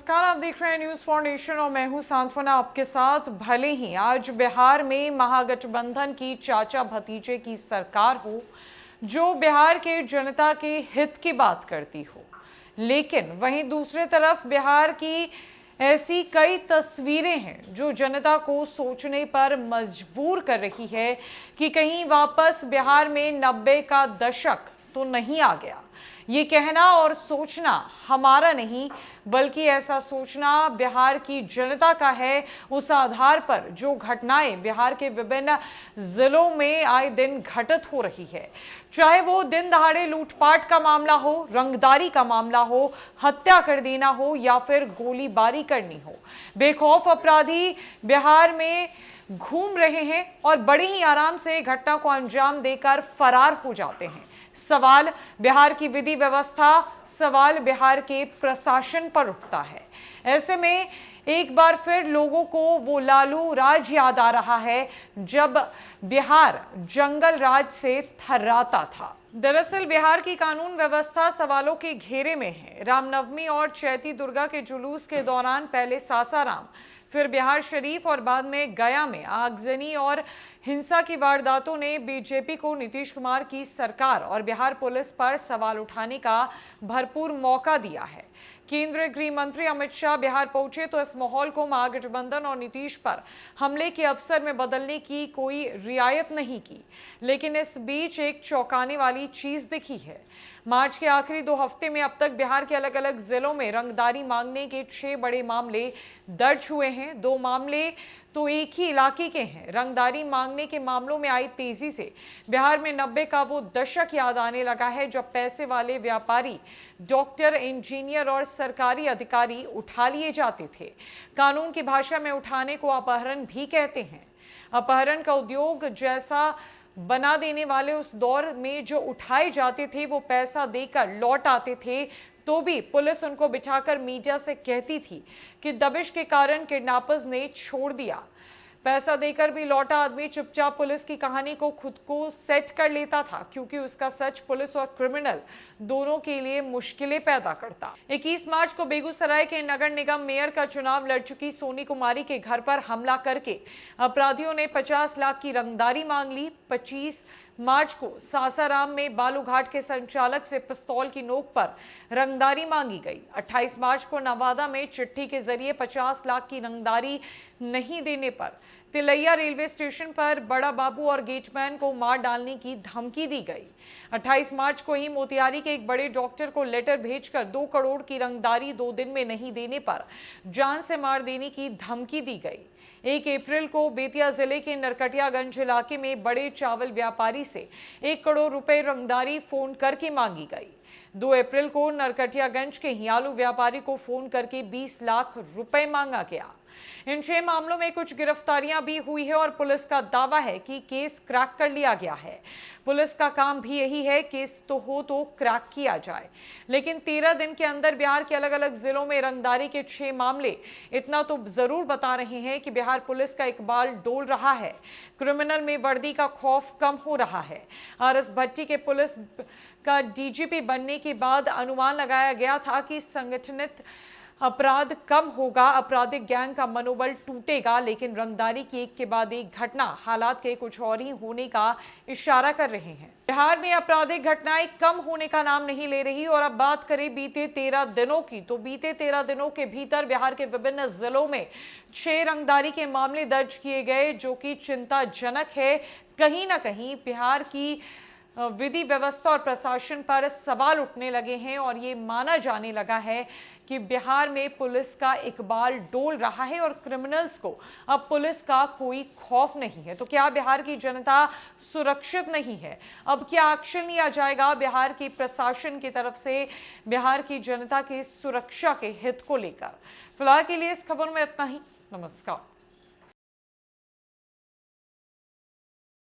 नमस्कार, आप देख रहे हैं न्यूज फॉर नेशन और मैं हूं सांत्वना आपके साथ। भले ही आज बिहार में महागठबंधन की चाचा भतीजे की सरकार हो जो बिहार के जनता के हित की बात करती हो, लेकिन वहीं दूसरी तरफ बिहार की ऐसी कई तस्वीरें हैं जो जनता को सोचने पर मजबूर कर रही है कि कहीं वापस बिहार में 90 का दशक तो नहीं आ गया। ये कहना और सोचना हमारा नहीं, बल्कि ऐसा सोचना बिहार की जनता का है उस आधार पर जो घटनाएं बिहार के विभिन्न जिलों में आए दिन घटित हो रही है। चाहे वो दिन दहाड़े लूटपाट का मामला हो, रंगदारी का मामला हो, हत्या कर देना हो या फिर गोलीबारी करनी हो, बेखौफ अपराधी बिहार में घूम रहे हैं और बड़े ही आराम से घटना को अंजाम देकर फरार हो जाते हैं। सवाल बिहार की विधि व्यवस्था, सवाल बिहार के प्रशासन पर उठता है। ऐसे में एक बार फिर लोगों को वो लालू राज याद आ रहा है जब बिहार जंगल राज से थर्राता था। दरअसल बिहार की कानून व्यवस्था सवालों के घेरे में है। रामनवमी और चैती दुर्गा के जुलूस के दौरान पहले सासाराम, फिर बिहार शरीफ और बाद में गया में आगजनी और हिंसा की वारदातों ने बीजेपी को नीतीश कुमार की सरकार और बिहार पुलिस पर सवाल उठाने का भरपूर मौका दिया है। केंद्रीय गृह मंत्री अमित शाह बिहार पहुंचे तो इस माहौल को महागठबंधन और नीतीश पर हमले के अवसर में बदलने की कोई रियायत नहीं की, लेकिन इस बीच एक चौंकाने वाली चीज दिखी है। मार्च के आखिरी 2 हफ्ते में अब तक बिहार के अलग अलग जिलों में रंगदारी मांगने के 6 बड़े मामले दर्ज हुए हैं। 2 मामले तो एक ही इलाके के हैं। रंगदारी मांगने के मामलों में आई तेजी से बिहार में 90 का वो दशक याद आने लगा है जब पैसे वाले व्यापारी, डॉक्टर, इंजीनियर और सरकारी अधिकारी उठा लिए जाते थे। कानून की भाषा में उठाने को अपहरण भी कहते हैं। अपहरण का उद्योग जैसा बना देने वाले उस दौर में जो उठाए जाते थे वो पैसा देकर लौट आते थे, तो भी पुलिस उनको बिठाकर मीडिया से कहती थी कि दबिश के कारण किडनैपर्स ने छोड़ दिया। पैसा देकर भी लौटा आदमी चुपचाप पुलिस की कहानी को खुद को सेट कर लेता था, क्योंकि उसका सच पुलिस और क्रिमिनल दोनों के लिए मुश्किलें पैदा करता। 21 मार्च को बेगूसराय के नगर निगम मेयर का चुनाव लड़ चुकी सोनी कुमारी के घर पर हमला करके अपराधियों ने 50 लाख की रंगदारी मांग ली। 25 मार्च को सासाराम में बालूघाट के संचालक से पिस्तौल की नोक पर रंगदारी मांगी गई। 28 मार्च को नवादा में चिट्ठी के जरिए 50 लाख की रंगदारी नहीं देने पर तिलैया रेलवे स्टेशन पर बड़ा बाबू और गेटमैन को मार डालने की धमकी दी गई। 28 मार्च को ही मोतिहारी के एक बड़े डॉक्टर को लेटर भेजकर 2 करोड़ की रंगदारी 2 दिन में नहीं देने पर जान से मार देने की धमकी दी गई। 1 अप्रैल को बेतिया जिले के नरकटियागंज इलाके में बड़े चावल व्यापारी से 1 करोड़ रुपए रंगदारी फोन करके मांगी गई। 2 अप्रैल को नरकटियागंज के हियालू व्यापारी को फोन करके 20 लाख रुपए मांगा गया। इन 6 मामलों में कुछ गिरफ्तारियां भी हुई है और पुलिस का दावा है कि केस क्रैक कर लिया गया है। पुलिस का काम भी यही है, केस तो हो तो क्रैक किया जाए। लेकिन 13 दिन के अंदर बिहार के अलग अलग जिलों में रंगदारी के 6 मामले इतना तो जरूर बता रहे हैं कि बिहार पुलिस का इकबाल डोल रहा है। क्रिमिनल में वर्दी का खौफ कम हो रहा है। RS भट्टी के पुलिस का DGP बनने के बाद अनुमान लगाया गया था कि संगठित अपराध कम होगा, आपराधिक गैंग का मनोबल टूटेगा, लेकिन रंगदारी की एक के बाद एक घटना हालात के कुछ और ही होने का इशारा कर रहे हैं। बिहार में आपराधिक घटनाएं कम होने का नाम नहीं ले रही। और अब बात करें बीते 13 दिनों की, तो बीते 13 दिनों के भीतर बिहार के विभिन्न जिलों में 6 रंगदारी के मामले दर्ज किए गए, जो कि चिंताजनक है। कहीं ना कहीं बिहार की विधि व्यवस्था और प्रशासन पर सवाल उठने लगे हैं और ये माना जाने लगा है कि बिहार में पुलिस का इकबाल डोल रहा है और क्रिमिनल्स को अब पुलिस का कोई खौफ नहीं है। तो क्या बिहार की जनता सुरक्षित नहीं है? अब क्या एक्शन लिया जाएगा बिहार की प्रशासन की तरफ से बिहार की जनता की सुरक्षा के हित को लेकर? फिलहाल के लिए इस खबर में इतना ही। नमस्कार।